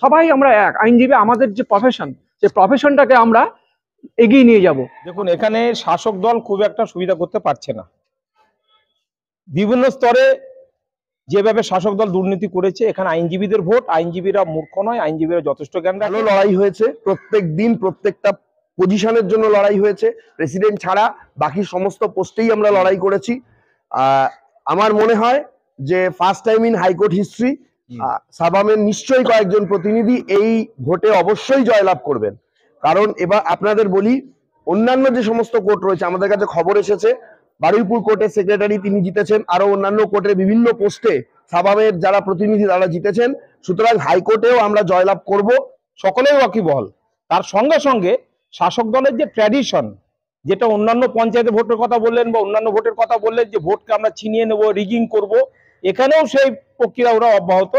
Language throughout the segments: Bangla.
সবাই আমরা এক আইনজীবী, আমাদের যে প্রফেশন, সেই প্রফেশনটাকে আমরা এগিয়ে নিয়ে যাব। দেখুন, এখানে শাসক দল খুব একটা সুবিধা করতে পারছে না। বিভিন্ন স্তরে যেভাবে শাসক দল দুর্নীতি করেছে, এখানে আইনজীবীদের ভোট, আইনজীবীরা মূর্খ নয়, আইনজীবীরা যথেষ্ট জ্ঞান রাখে। লড়াই হয়েছে, প্রত্যেক দিন প্রত্যেকটা পজিশনের জন্য লড়াই হয়েছে, প্রেসিডেন্ট ছাড়া বাকি সমস্ত পোস্টেই আমরা লড়াই করেছি। আমার মনে হয় যে first time in high court history সাবামের নিশ্চয়ই কয়েকজন প্রতিনিধি এই ভোটে অবশ্যই জয়লাভ করবেন। কারণ এবার আপনাদের বলি, অন্যান্য যে সমস্ত কোর্ট রয়েছে, আমাদের কাছে খবর এসেছে বারুইপুর কোর্টের সেক্রেটারি তিনি জিতেছেন, আরো অন্যান্য কোর্টের বিভিন্ন পোস্টে সাবামের যারা প্রতিনিধি তারা জিতেছেন। সুতরাং হাইকোর্টেও আমরা জয়লাভ করব, সকলেই ওয়াকিবহল। তার সঙ্গে সঙ্গে শাসক দলের যে ট্র্যাডিশন, যেটা অন্যান্য পঞ্চায়েতে ভোটের কথা বললেন বা অন্যান্য ভোটের কথা বললেন, যে ভোটকে আমরা ছিনিয়ে নেব, রিগিং করব, এখানেও সেই প্রক্রিয়া ওরা অব্যাহত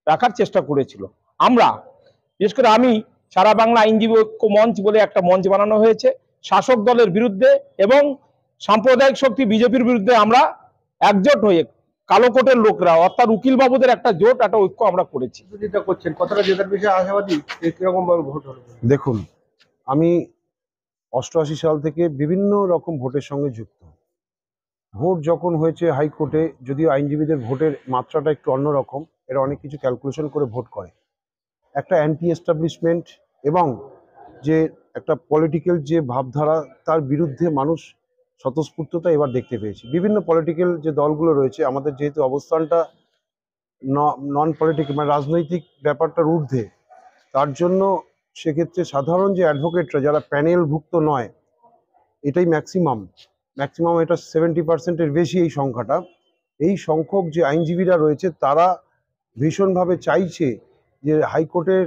রাখার চেষ্টা করেছিল। আমরা বিশেষ করে আমি সারা বাংলা আইনজীবী ঐক্য মঞ্চ বলে একটা মঞ্চ বানানো হয়েছে, শাসক দলের বিরুদ্ধে এবং সাম্প্রদায়িক শক্তি বিজেপির বিরুদ্ধে আমরা একজোট হয়ে কালো কোটের লোকরা অর্থাৎ উকিল বাবুদের একটা জোট, একটা ঐক্য আমরা করেছি। কতটা জেতার বিষয়ে আশাবাদী, কিরকম ভাবে ভোট হবে? দেখুন, আমি 88 সাল থেকে বিভিন্ন রকম ভোটের সঙ্গে যুক্ত। ভোট যখন হয়েছে হাইকোর্টে, যদিও আইনজীবীদের ভোটের মাত্রাটা একটু অন্যরকম, এরা অনেক কিছু ক্যালকুলেশন করে ভোট করে। একটা অ্যান্টি এস্টাবলিশমেন্ট এবং যে একটা পলিটিক্যাল যে ভাবধারা, তার বিরুদ্ধে মানুষ স্বতঃস্ফূর্ততা এবার দেখতে পেয়েছি। বিভিন্ন পলিটিক্যাল যে দলগুলো রয়েছে, আমাদের যেহেতু অবস্থানটা নন পলিটিক্যাল মানে রাজনৈতিক ব্যাপারটার ঊর্ধ্বে, তার জন্য সেক্ষেত্রে সাধারণ যে অ্যাডভোকেটরা যারা প্যানেলভুক্ত নয়, এটাই ম্যাক্সিমাম এটা 70%-এর বেশি এই সংখ্যাটা। এই সংখ্যক যে আইনজীবীরা রয়েছে তারা ভীষণভাবে চাইছে যে হাইকোর্টের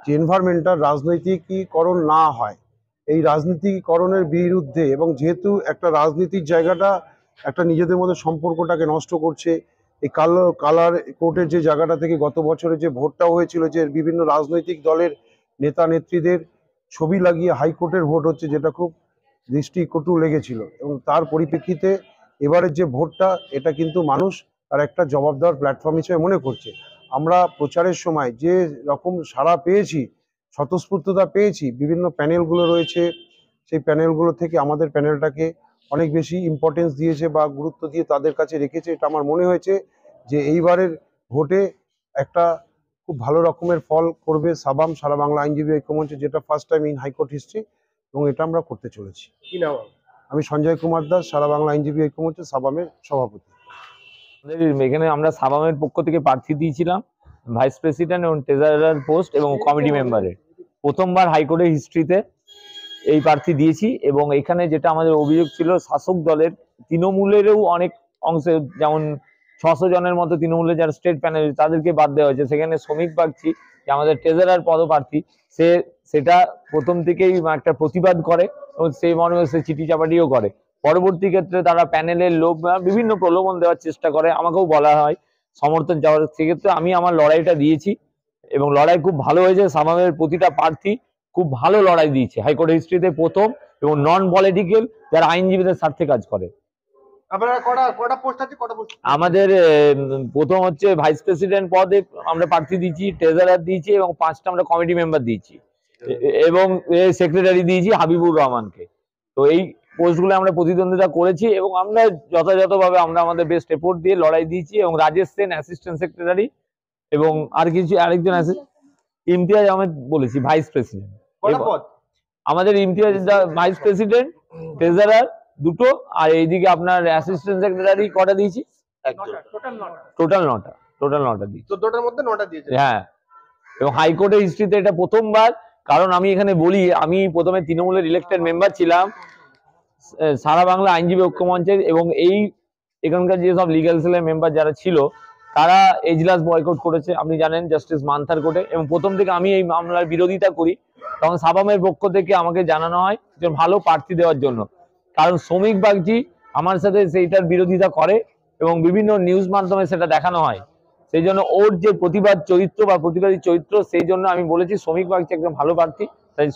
যে এনভায়রনমেন্টটা রাজনৈতিকীকরণ না হয়, এই রাজনীতিকরণের বিরুদ্ধে। এবং যেহেতু একটা রাজনীতির জায়গাটা একটা নিজেদের মধ্যে সম্পর্কটাকে নষ্ট করছে, এই কালার কোর্টের যে জায়গাটা থেকে গত বছরে যে ভোটটা হয়েছিল, যে বিভিন্ন রাজনৈতিক দলের নেতা নেত্রীদের ছবি লাগিয়ে হাইকোর্টের ভোট হচ্ছে, যেটা খুব দৃষ্টিকটু লেগেছিল। এবং তার পরিপ্রেক্ষিতে এবারের যে ভোটটা, এটা কিন্তু মানুষ আর একটা জবাব দেওয়ার প্ল্যাটফর্ম হিসেবে মনে করছে। আমরা প্রচারের সময় যে রকম সাড়া পেয়েছি, স্বতঃস্ফূর্ততা পেয়েছি, বিভিন্ন প্যানেলগুলো রয়েছে, সেই প্যানেলগুলো থেকে আমাদের প্যানেলটাকে অনেক বেশি ইম্পর্টেন্স দিয়েছে বা গুরুত্ব দিয়ে তাদের কাছে রেখেছে। এটা আমার মনে হয়েছে যে এইবারের ভোটে একটা খুব ভালো রকমের ফল করবে সাবাম, সারা বাংলা আইনজীবী ঐক্য মঞ্চ, যেটা first time in high court history, এবং এটা আমরা করতে চলেছি। কি নাম? আমি সঞ্জয় কুমার দাস, সারা বাংলা আইনজীবী ঐক্য মঞ্চ সাবামের সভাপতি। এখানে আমরা সাবামের পক্ষ থেকে প্রার্থী দিয়েছিলাম ভাইস প্রেসিডেন্ট এবং ট্রেজারার পোস্ট এবং কমিটি মেম্বারের। প্রথমবার হাইকোর্টের হিস্ট্রিতে এই প্রার্থী দিয়েছি। এবং এখানে যেটা আমাদের অভিযোগ ছিল, শাসক দলের তৃণমূলেরও অনেক অংশে, যেমন 600 জনের মতো তৃণমূলের যারা স্টেট প্যানেল, তাদেরকে বাদ দেওয়া হয়েছে। সেখানে শ্রমিক বাগচি, যে আমাদের ট্রেজারার পদপ্রার্থী, সেটা প্রথম থেকেই একটা প্রতিবাদ করে এবং সেই মর্মে সে চিঠি চাপাটিও করে। পরবর্তী ক্ষেত্রে তারা প্যানেলের লোক বিভিন্ন প্রলোভন দেওয়ার চেষ্টা করে, আমাকেও বলা হয় সমর্থন যাওয়ার। সেক্ষেত্রে আমি আমার লড়াইটা দিয়েছি এবং লড়াই খুব ভালো হয়েছে। সাবামের প্রতিটা প্রার্থী খুব ভালো লড়াই দিয়েছে, হাইকোর্ট হিস্ট্রিতে প্রথম, এবং নন পলিটিক্যাল যারা আইনজীবীদের স্বার্থে কাজ করে। আমাদের প্রথম হচ্ছে ভাইস প্রেসিডেন্ট পদে আমরা প্রার্থী দিয়েছি, ট্রেজারার দিয়েছি এবং 5টা আমরা কমিটি মেম্বার দিয়েছি এবং সেক্রেটারি দিয়েছি হাবিবুর রহমানকে। তো এই পোস্টগুলো আমরা প্রতিদ্বন্দ্বিতা করেছি এবং আমরা যথাযথভাবে আমরা আমাদের বেস্ট এফোর্ট দিয়ে লড়াই দিয়েছি। এবং রাজেশ সেন অ্যাসিস্ট্যান্ট সেক্রেটারি এবং আরেকজন ইমতিয়াজ আহমেদ বলেছি ভাইস প্রেসিডেন্ট। আমাদের ইমতিয়াজ ভাইস প্রেসিডেন্ট, ট্রেজারার দুটো, আর এইদিকে আপনার অ্যাসিস্ট্যান্ট সেক্রেটারি কটা দিয়েছি? টোটাল 9টা দিয়েছি। 14টার মধ্যে 9টা দিয়েছে। হ্যাঁ, এবং হাইকোর্টের হিস্ট্রিতে এটা প্রথমবার। কারণ আমি এখানে বলি, আমি প্রথমে তৃণমূলের ইলেক্টেড মেম্বার ছিলাম সারা বাংলা আইনজীবী ঐক্য মঞ্চের, এবং এখানকার যেসব লিগ্যাল সেলের মেম্বার যারা ছিল, তারা এজলাস বয়কট করেছে, আপনি জানেন, জাস্টিস মান্থার কোর্টে। এবং প্রথম থেকে আমি এই মামলার বিরোধিতা করি, তখন সাবামের পক্ষ থেকে আমাকে জানানো হয় যে ভালো প্রার্থী দেওয়ার জন্য। কারণ শ্রমিক বাগচি আমার সাথে সেইটার বিরোধিতা করে এবং বিভিন্ন নিউজ মাধ্যমে সেটা দেখানো হয়। সেই জন্য ওর যে প্রতিবাদ চরিত্র বা প্রতিবাদী চরিত্র, সেই জন্য আমি বলেছি শ্রমিক বাগচি একদম ভালো প্রার্থী, তাই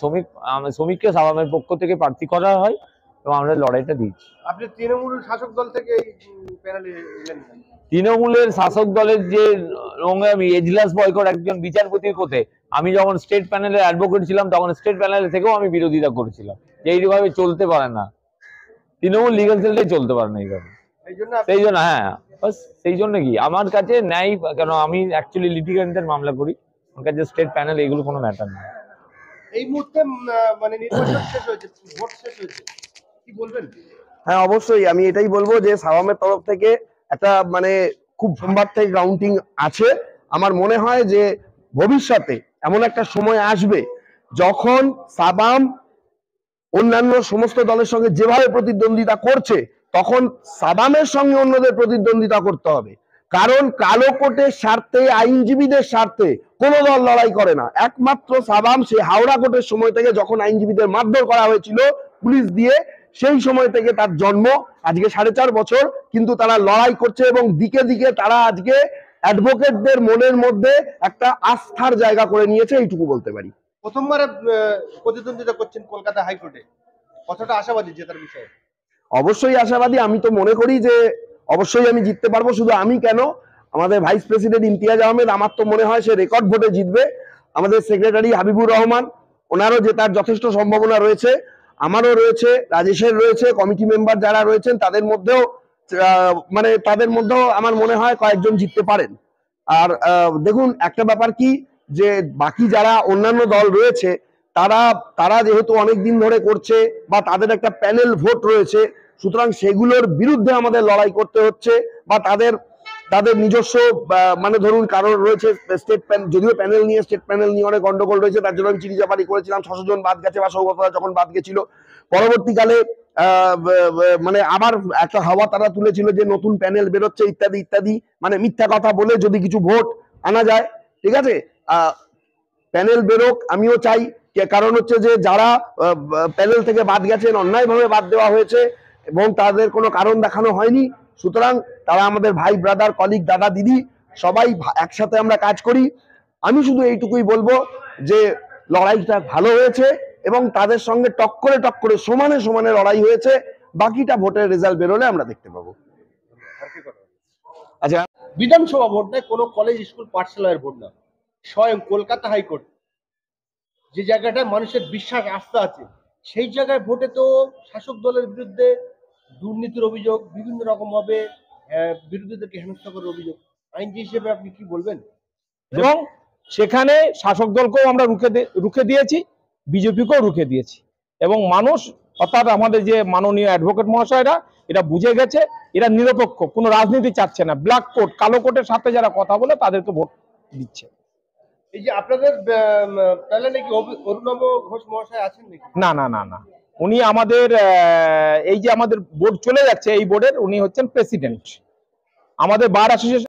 শ্রমিককে সাবামের পক্ষ থেকে প্রার্থী করা হয় এবং আমরা লড়াইটা দিচ্ছি। আপনি তৃণমূল শাসক দল থেকে এই প্যানেলে এলেন? তৃণমূলের শাসক দলের যে নোংরামি, এজলাস বয়কট একজন বিচারপতির কোতে আমি যখন স্টেট প্যানেলের অ্যাডভোকেট ছিলাম তখন স্টেট প্যানেল থেকেও আমি বিরোধিতা করেছিলাম যে এইভাবে চলতে পারে না, তৃণমূল লিগাল সেলটাই চলতে পারে না এইভাবে। সেই জন্য হ্যাঁ, বাস সেই জন্য কি আমার কাছে ন্যায়, কেন আমি অ্যাকচুয়ালি লিটিগেন্টের মামলা করি, আমার কাছে স্টেট প্যানেল এগুলো কোনো ম্যাটার না। এই মুহূর্তে মানে নির্বাচন শেষ হয়েছে, ভোট শেষ হয়েছে, কি বলবেন? হ্যাঁ, অবশ্যই আমি এটাই বলবো যে সাবামের তরফ থেকে একটা মানে খুব সোমবার থেকে কাউন্টিং আছে। আমার মনে হয় যে ভবিষ্যতে এমন একটা সময় আসবে যখন সাবাম অন্যান্য সমস্ত দলের সঙ্গে যেভাবে প্রতিদ্বন্দ্বিতা করছে তখন সাবামের সঙ্গে অন্যদের প্রতিদ্বন্দ্বিতা করতে হবে। কারণ কালো কোটের স্বার্থে, আইনজীবীদের স্বার্থে কোনো দল লড়াই করে না, একমাত্র সাবাম। সে হাওড়া কোর্টের সময় থেকে যখন আইনজীবীদের মারধর করা হয়েছিল পুলিশ দিয়ে, সেই সময় থেকে তার জন্ম, আজকে 4.5 বছর, কিন্তু তারা লড়াই করছে এবং দিকে দিকে তারা আজকে অ্যাডভোকেটদের মনের মধ্যে একটা আস্থার জায়গা করে নিয়েছে, এইটুকু বলতে পারি। প্রথমবারে প্রতিদ্বন্দ্বিতা করছেন কলকাতা হাইকোর্টে, কতটা আশাবাদী জেতার বিষয়ে? অবশ্যই আশাবাদী। আমি তো মনে করি যে অবশ্যই আমি জিততে পারবো। শুধু আমি কেন, আমাদের ভাইস প্রেসিডেন্ট ইমতিয়াজ আহমেদ, আমার তো মনে হয় সে রেকর্ড ভোটে জিতবে। আমাদের সেক্রেটারি হাবিবুর রহমান, ওনারও জেতার যথেষ্ট সম্ভাবনা রয়েছে, আমারও রয়েছে, রাজেশের রয়েছে, কমিটি মেম্বার যারা রয়েছেন তাদের মধ্যেও আমার মনে হয় কয়েকজন জিততে পারেন। আর দেখুন একটা ব্যাপার কি, যে বাকি যারা অন্যান্য দল রয়েছে তারা যেহেতু অনেক দিন ধরে করছে বা তাদের একটা প্যানেল ভোট রয়েছে, সুতরাং সেগুলোর বিরুদ্ধে আমাদের লড়াই করতে হচ্ছে। বা তাদের নিজস্ব মানে ধরুন কারণ রয়েছে স্টেট প্যানেল, যদিও প্যানেল নিয়ে স্টেট প্যানেল নিয়ে অনেক গন্ডগোল রয়েছে, তার জন্য আমি চিঠিচাপাটি করেছিলাম, 600 জন বাদ গেছে বা সৌগতরা যখন বাদ গেছিল। পরবর্তীকালে মানে আবার একটা হাওয়া তারা তুলেছিল যে নতুন প্যানেল বেরোচ্ছে ইত্যাদি ইত্যাদি, মানে মিথ্যা কথা বলে যদি কিছু ভোট আনা যায়। ঠিক আছে, প্যানেল বেরোক, আমিও চাই। কারণ হচ্ছে যে যারা প্যানেল থেকে বাদ গেছেন, অন্যায়ভাবে বাদ দেওয়া হয়েছে এবং তাদের কোনো কারণ দেখানো হয়নি, সুতরাং তারা আমাদের ভাই, ব্রাদার, কলিগ, দাদা, দিদি, সবাই একসাথে আমরা কাজ করি। আমি শুধু এইটুকুই বলবো যে লড়াইটা ভালো হয়েছে এবং তাদের সঙ্গে টক্করে সমানে সমানে লড়াই হয়েছে। বাকিটা ভোটের রেজাল্ট বেরোলে আমরা দেখতে পাবো। আচ্ছা, বিধানসভা ভোট নয়, কোনো কলেজ, স্কুল, পাঠশালার ভোট না, স্বয়ং কলকাতা হাইকোর্ট, যে জায়গাটায় মানুষের বিশ্বাস, আস্থা আছে, সেই জায়গায় ভোটে তো শাসক দলের বিরুদ্ধে দুর্নীতির অভিযোগ, বিভিন্ন রকম ভাবে বিরোধীদেরকে হেনস্থা করার অভিযোগ। আইনজীবী হিসেবে আপনি কি বলবেন? এবং সেখানে শাসক দলকেও আমরা রুখে দিয়েছি, বিজেপিকেও রুখে দিয়েছি, এবং মানুষ অর্থাৎ আমাদের যে মাননীয় অ্যাডভোকেট মহাশয়রা এটা বুঝে গেছে, এরা নিরপেক্ষ, কোনো রাজনীতি চাচ্ছে না, ব্ল্যাক কোট, কালো কোটের সাথে যারা কথা বলে তাদেরকে ভোট দিচ্ছে। এই যে আপনাদের প্যানেলে কি অরুণাভ ঘোষ মহাশয় আছেন নাকি? না না না না, উনি আমাদের এই যে আমাদের বোর্ড চলে যাচ্ছে, এই বোর্ডের উনি হচ্ছেন প্রেসিডেন্ট। আমাদের বার অ্যাসোসিয়েশন